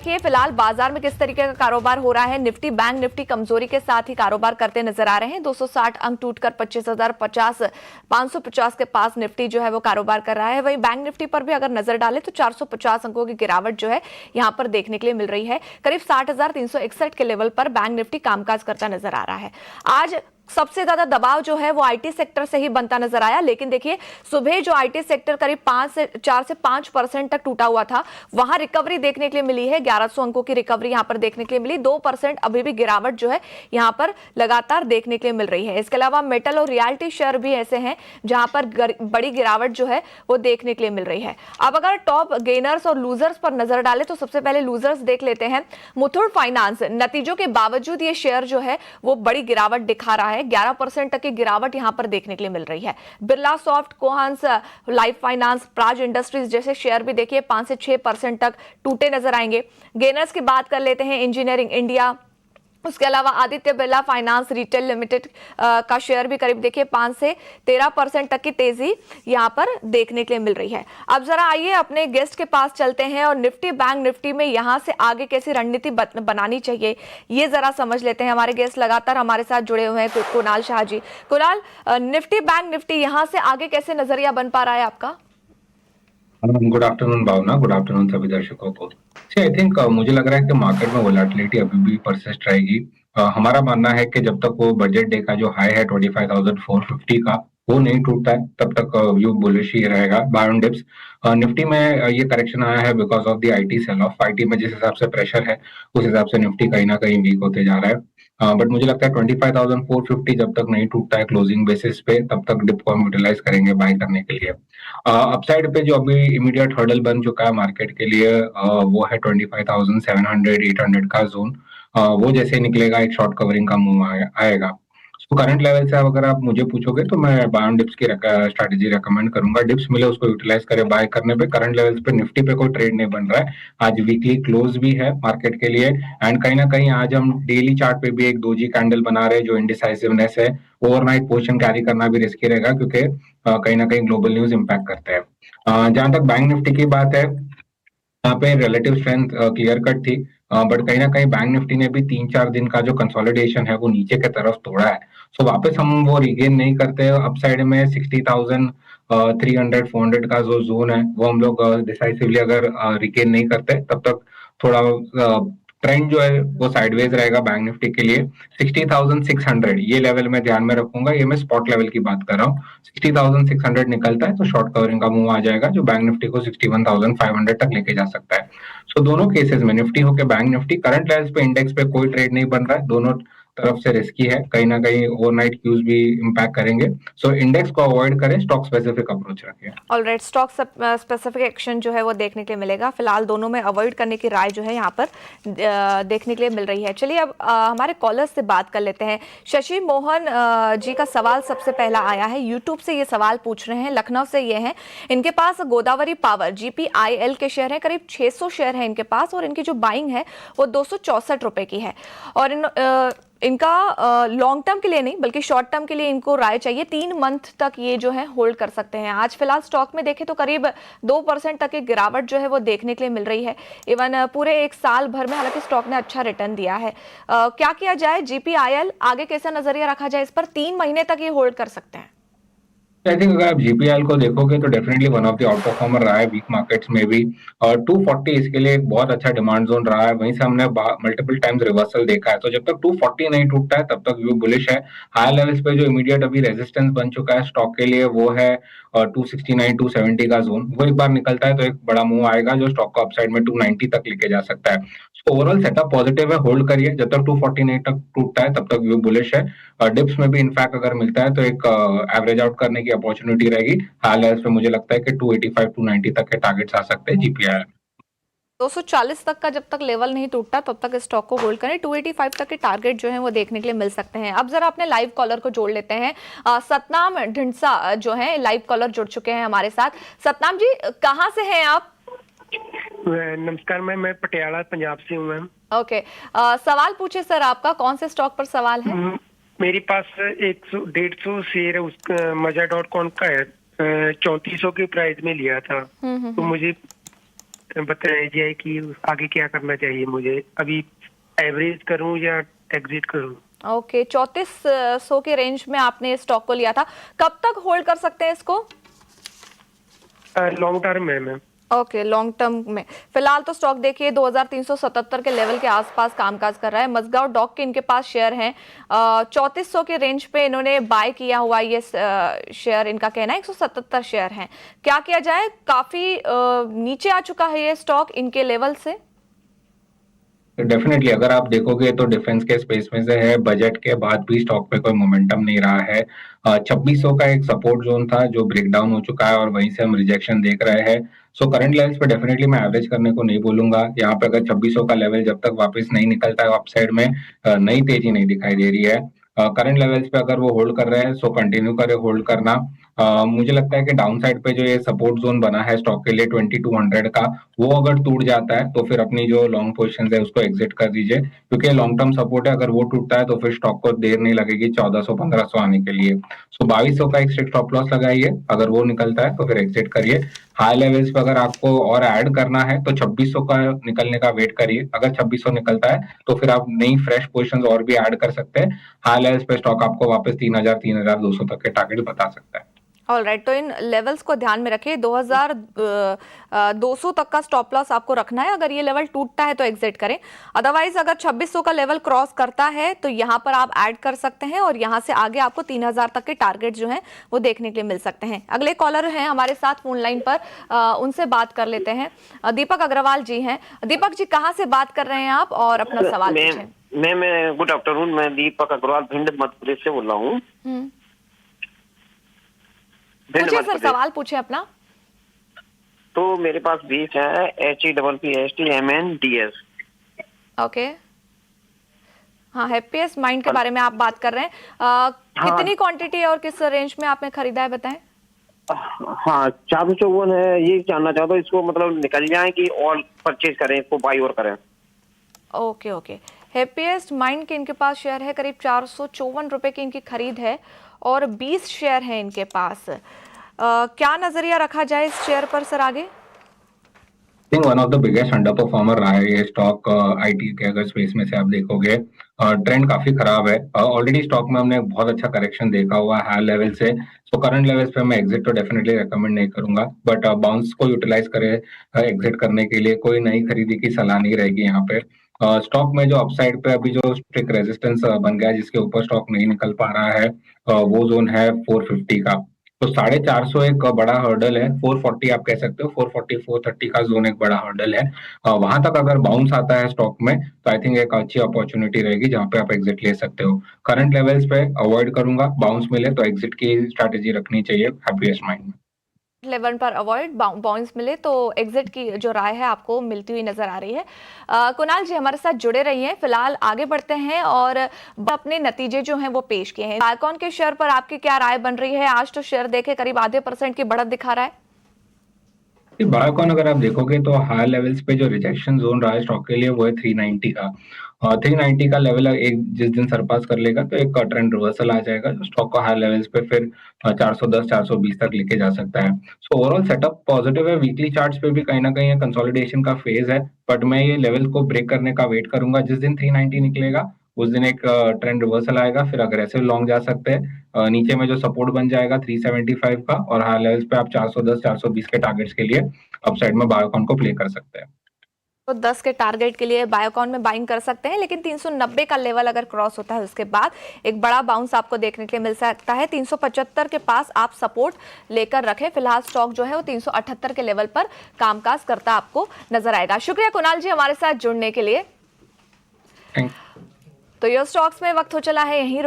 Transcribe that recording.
देखिए फिलहाल बाजार में किस तरीके का कारोबार हो रहा है। निफ्टी बैंक निफ्टी कमजोरी के साथ ही कारोबार करते नजर आ रहे हैं। 260 अंक टूटकर 25,550 के पास निफ्टी जो है वो कारोबार कर रहा है। वहीं बैंक निफ्टी पर भी अगर नजर डालें तो 450 अंकों की गिरावट जो है यहां पर देखने के लिए मिल रही है। करीब 60,361 के लेवल पर बैंक निफ्टी कामकाज करता नजर आ रहा है। आज सबसे ज्यादा दबाव जो है वो आईटी सेक्टर से ही बनता नजर आया, लेकिन देखिए सुबह जो आईटी सेक्टर करीब 4 से 5% तक टूटा हुआ था, वहां रिकवरी देखने के लिए मिली है। 1100 अंकों की रिकवरी यहां पर देखने के लिए मिली। 2% अभी भी गिरावट जो है यहां पर लगातार देखने के लिए मिल रही है। इसके अलावा मेटल और रियल्टी शेयर भी ऐसे हैं जहां पर बड़ी गिरावट जो है वो देखने के लिए मिल रही है। अब अगर टॉप गेनर्स और लूजर्स पर नजर डाले तो सबसे पहले लूजर्स देख लेते हैं। मुथूट फाइनेंस नतीजों के बावजूद ये शेयर जो है वो बड़ी गिरावट दिखा रहा है। 11% तक की गिरावट यहां पर देखने के लिए मिल रही है। Birlasoft, Cohance, life finance, Praj industries जैसे शेयर भी देखिए 5 से 6% तक टूटे नजर आएंगे। गेनर्स की बात कर लेते हैं। इंजीनियरिंग इंडिया, उसके अलावा Aditya Birla finance retail limited का शेयर भी करीब देखिए 5 से 13% तक की तेजी यहां पर देखने के लिए मिल रही है। अब जरा आइए अपने गेस्ट के पास चलते हैं और निफ्टी बैंक निफ्टी में यहां से आगे कैसी रणनीति बनानी चाहिए ये जरा समझ लेते हैं। हमारे गेस्ट लगातार हमारे साथ जुड़े हुए हैं। Kunal Shah ji, Kunal, Nifty bank Nifty यहां से आगे कैसे नजरिया बन पा रहा है आपका? गुड आफ्टरनून भावना, गुड आफ्टरनून सभी दर्शकों को। आई थिंक मुझे लग रहा है कि मार्केट में वोलेटिलिटी अभी भी परसिस्ट रहेगी। हमारा मानना है कि जब तक वो बजट डे का जो हाई है 25,450 का वो नहीं टूटता है तब तक व्यू बुलिश ही रहेगा। बाय ऑन डिप्स निफ्टी में ये करेक्शन आया है because of the IT sell off. IT में जिस हिसाब से प्रेशर है उस हिसाब से निफ्टी कहीं ना कहीं वीक होते जा रहा है। बट मुझे लगता है 25,450 जब तक नहीं टूटता है क्लोजिंग बेसिस पे तब तक डिप को हम यूटिलाइज करेंगे बाय करने के लिए। अपसाइड पे जो अभी इमीडिएट हर्डल बन चुका है मार्केट के लिए वो है 25,700 800 का जोन। वो जैसे निकलेगा एक शॉर्ट कवरिंग का मूव आएगा। तो करंट लेवल से अब अगर आप मुझे पूछोगे तो मैं बाय ऑन डिप्स की स्ट्रैटेजी रेकमेंड करूंगा। डिप्स मिले उसको यूटिलाइज करें बाय करने पे। करंट लेवल्स पे निफ्टी पे कोई ट्रेड नहीं बन रहा है। आज वीकली क्लोज भी है मार्केट के लिए एंड कहीं ना कहीं आज हम डेली चार्ट पे भी एक दोजी कैंडल बना रहे हैं जो इंडिसाइसिवनेस है। ओवरनाइट पोजीशन कैरी करना भी रिस्की रहेगा क्योंकि कहीं ना कहीं ग्लोबल न्यूज इंपैक्ट करते हैं। जहां तक बैंक निफ्टी की बात है यहाँ पे रिलेटिव स्ट्रेंथ क्लियर कट थी। बट कहीं ना कहीं बैंक निफ्टी ने भी 3-4 दिन का जो कंसोलिडेशन है वो नीचे की तरफ तोड़ा है। सो वापस हम वो रिगेन नहीं करते। अपसाइड में 60,300 400 का जो जोन है वो हम लोग डिसाइसिवली अगर रिगेन नहीं करते तब तक थोड़ा ट्रेंड जो है वो साइडवेज रहेगा बैंक निफ्टी के लिए। 60,600 ये लेवल में ध्यान में रखूंगा। ये मैं स्पॉट लेवल की बात कर रहा हूँ। 60,600 निकलता है तो शॉर्ट कवरिंग का मूव आ जाएगा जो बैंक निफ्टी को 61,500 तक लेके जा सकता है। सो दोनों केसेस में निफ्टी होके बैंक निफ्टी करंट लेवल्स पे इंडेक्स पे कोई ट्रेड नहीं बन रहा है। दोनों तरफ से रिस्की है। कहीं ना कहीं ओवरनाइट क्यूज भी इंपैक्ट करेंगे। सो इंडेक्स को अवॉइड करें, स्टॉक स्पेसिफिक अप्रोच रखें। ऑलराइट, स्टॉक स्पेसिफिक एक्शन जो है वो देखने के लिए मिलेगा। फिलहाल दोनों में अवॉइड करने की राय जो है यहाँ पर देखने के लिए मिल रही है। चलिए अब हमारे कॉलर्स से बात कर लेते हैं। शशि मोहन जी का सवाल सबसे पहला आया है। यूट्यूब से ये सवाल पूछ रहे हैं, लखनऊ से ये हैं। इनके पास गोदावरी पावर GPIL के शेयर हैं, करीब 600 शेयर है इनके पास और इनकी जो बाइंग है वो 264 रुपए की है। और इनका लॉन्ग टर्म के लिए नहीं बल्कि शॉर्ट टर्म के लिए इनको राय चाहिए। 3 मंथ तक ये जो है होल्ड कर सकते हैं। आज फिलहाल स्टॉक में देखें तो करीब 2% तक की गिरावट जो है वो देखने के लिए मिल रही है। इवन पूरे एक साल भर में हालांकि स्टॉक ने अच्छा रिटर्न दिया है। क्या किया जाए? GPIL आगे कैसा नजरिया रखा जाए इस पर? 3 महीने तक ये होल्ड कर सकते हैं। आई थिंक अगर आप जीपीएल को देखोगे तो definitely one of the out performer रहा है वीक मार्केट्स में भी। और 240 इसके लिए एक बहुत अच्छा डिमांड जोन रहा है। वहीं से हमने मल्टीपल टाइम्स रिवर्सल देखा है। तो जब तक 240 नहीं टूटता है तब तक व्यू बुलिश है। हायर लेवल्स पे जो इमीडिएट अभी रेजिस्टेंस बन चुका है स्टॉक के लिए वो है 269 270 का जोन। वो एक बार निकलता है तो एक बड़ा मूव आएगा जो स्टॉक को अपसाइड में 290 तक लेके जा सकता है। ओवरऑल सेटअप पॉजिटिव है, होल्ड करिए। जब तक 240 नहीं तक टूटता है तब तक व्यू बुलिश है। डिप्स में भी इनफैक्ट अगर मिलता है तो एक एवरेज आउट करने की अपॉर्चुनिटी रहेगी। हाल पे मुझे लगता है कि 285 290 तक के टारगेट्स आ सकते हैं जीपीआर। 240 तक का जब तक लेवल नहीं टूटता तब तक स्टॉक को होल्ड करें। 285 तक के टारगेट जो है वो देखने के लिए मिल सकते हैं। अब जरा अपने लाइव कॉलर को जोड़ लेते हैं। सतनाम ढिंडसा जो है लाइव कॉलर जुड़ चुके हैं हमारे साथ। सतनाम जी, कहाँ से हैं आप? नमस्कार मैम, मैं पटियाला पंजाब से हूँ मैम। ओके, सवाल पूछे सर आपका, कौन से स्टॉक पर सवाल है? मेरे पास 100-150 शेयर है उसका मजा.com का है। 3400 के प्राइस में लिया था। तो मुझे बताइए कि आगे क्या करना चाहिए मुझे, अभी एवरेज करूं या एग्जिट करूं? ओके, 3400 के रेंज में आपने स्टॉक को लिया था, कब तक होल्ड कर सकते हैं इसको? लॉन्ग टर्म में मैम। ओके, लॉन्ग टर्म में फिलहाल तो स्टॉक देखिए 2377 के लेवल के आसपास कामकाज कर रहा है। मजगांव डॉक के इनके पास शेयर हैं, 3400 के रेंज पे इन्होंने बाय किया हुआ ये शेयर, इनका कहना है 177 शेयर हैं। क्या किया जाए, काफी नीचे आ चुका है ये स्टॉक इनके लेवल से। डेफिनेटली अगर आप देखोगे तो डिफेंस के स्पेस में से है, बजट के बाद भी स्टॉक पे कोई मोमेंटम नहीं रहा है। 2600 का एक सपोर्ट जोन था जो ब्रेक डाउन हो चुका है और वहीं से हम रिजेक्शन देख रहे हैं। सो करंट लेवल्स पे डेफिनेटली मैं एवरेज करने को नहीं बोलूंगा। यहाँ पे अगर 2600 का लेवल जब तक वापस नहीं निकलता है अपसाइड में, नई तेजी नहीं दिखाई दे रही है। करंट लेवल्स पे अगर वो होल्ड कर रहे हैं सो कंटिन्यू करे होल्ड करना। मुझे लगता है कि डाउन साइड पे जो ये सपोर्ट जोन बना है स्टॉक के लिए 2200 का, वो अगर टूट जाता है तो फिर अपनी जो लॉन्ग पोजीशन है उसको एग्जिट कर दीजिए, क्योंकि लॉन्ग टर्म सपोर्ट है। अगर वो टूटता है तो फिर स्टॉक को देर नहीं लगेगी 1400-1500 आने के लिए। सो 2200 का एक स्ट्रिक्ट स्टॉप लॉस लगाइए, अगर वो निकलता है तो फिर एग्जिट करिए। हाई लेवल्स पे अगर आपको और ऐड करना है तो 2600 का निकलने का वेट करिए। अगर 2600 निकलता है तो फिर आप नई फ्रेश पोजीशंस और भी ऐड कर सकते हैं। हाई लेवल्स पे स्टॉक आपको वापस 3000-3200 तक के टारगेट बता सकता है। ऑलराइट, तो इन लेवल्स को ध्यान में रखिए, 2200 तक का स्टॉप लॉस आपको रखना है। अगर ये लेवल टूटता है तो एग्जिट करें, अदरवाइज अगर 2600 का लेवल क्रॉस करता है तो यहाँ पर आप ऐड कर सकते हैं और यहाँ से आगे आपको 3000 तक के टारगेट जो हैं वो देखने के लिए मिल सकते हैं। अगले कॉलर हैं हमारे साथ फोन लाइन पर, उनसे बात कर लेते हैं। दीपक अग्रवाल जी हैं। दीपक जी, कहाँ से बात कर रहे हैं आप और अपना सवाल पूछें। मैं गुड आफ्टरनून, मैं दीपक अग्रवाल भिंड मध्य प्रदेश से बोल रहा हूँ। पूछिए सर, सवाल पूछे अपना। तो मेरे पास 20 है, HEPPSTMNDS। ओके, हाँ, हैप्पीएस्ट माइंड के बारे में आप बात कर रहे हैं। कितनी क्वांटिटी है और किस रेंज में आपने खरीदा है, बताएं। हाँ, 454 है। ये जानना चाहता हूँ इसको मतलब निकल जाए कि और परचेज करें, इसको बाई और करें। ओके ओके, हैप्पीएस्ट माइंड के इनके पास शेयर है, करीब 454 रुपए की इनकी खरीद है और 20 शेयर हैं इनके पास। क्या नजरिया रखा जाए इस शेयर पर सर आगे? I think one of the biggest under performer रहा है ये स्टॉक आईटी के अगर स्पेस में से आप देखोगे। ट्रेंड काफी खराब है। ऑलरेडी स्टॉक में हमने बहुत अच्छा करेक्शन देखा हुआ है हाई लेवल से। सो करंट लेवल्स पे मैं एग्जिट तो डेफिनेटली रेकमेंड नहीं करूंगा, बट बाउंस को यूटिलाइज करे एग्जिट करने के लिए कोई नई खरीदी की सलाह नहीं रहेगी यहाँ पे। स्टॉक में जो अपसाइड पे अभी जो स्ट्रिक्ट रेजिस्टेंस बन गया है जिसके ऊपर स्टॉक नहीं निकल पा रहा है, वो जोन है 450 का। तो 450 एक बड़ा हर्डल है। 440 आप कह सकते हो, 440 430 का जोन एक बड़ा हर्डल है। वहां तक अगर बाउंस आता है स्टॉक में तो आई थिंक एक अच्छी अपॉर्चुनिटी रहेगी जहां पे आप एग्जिट ले सकते हो। करंट लेवल्स पे अवॉइड करूंगा, बाउंस मिले तो एग्जिट की स्ट्रैटेजी रखनी चाहिए हैप्पीएस्ट माइंड में। लेवल पर अवॉइड, बाउंस मिले तो एग्जिट की जो राय है आपको मिलती हुई नजर आ रही है। कुणाल जी हमारे साथ जुड़े रहिए, फिलहाल आगे बढ़ते हैं और अपने नतीजे जो हैं वो पेश किए हैं। बायोकॉन के शेयर पर आपकी क्या राय बन रही है? आज तो शेयर देखे करीब आधे % की बढ़त दिखा रहा है। बायोकॉन अगर आप देखोगे तो हाई लेवल्स पे जो रिजेक्शन जोन रहा है स्टॉक के लिए वो है 390 का। 390 का लेवल एक जिस दिन सरपास कर लेगा तो एक ट्रेंड रिवर्सल आ जाएगा जो स्टॉक को हाई लेवल्स पे फिर 410 420 तक लेके जा सकता है। सो ओवरऑल सेटअप पॉजिटिव है। वीकली चार्ट्स पे भी कहीं ना कहीं कंसोलिडेशन का फेज है, बट मैं ये लेवल को ब्रेक करने का वेट करूंगा। जिस दिन 390 निकलेगा उस दिन एक ट्रेंड रिवर्सल आएगा, फिर अग्रेसिव लॉन्ग जा सकते हैं। नीचे में जो सपोर्ट बन जाएगा 375 का और हाई लेवल्स पे आप 410 420 के टारगेट्स के लिए अपसाइड में बायोकॉन को प्ले कर सकते हैं। तो 10 के टारगेट के लिए बायोकॉन में बाइंग कर सकते हैं, लेकिन 390 का लेवल अगर क्रॉस होता है उसके बाद एक बड़ा बाउंस आपको देखने के लिए मिल सकता है। 375 के पास आप सपोर्ट लेकर रखें। फिलहाल स्टॉक जो है वो 378 के लेवल पर कामकाज करता आपको नजर आएगा। शुक्रिया कुणाल जी हमारे साथ जुड़ने के लिए। थैंक तो योर स्टॉक्स में वक्त हो चला है यहीं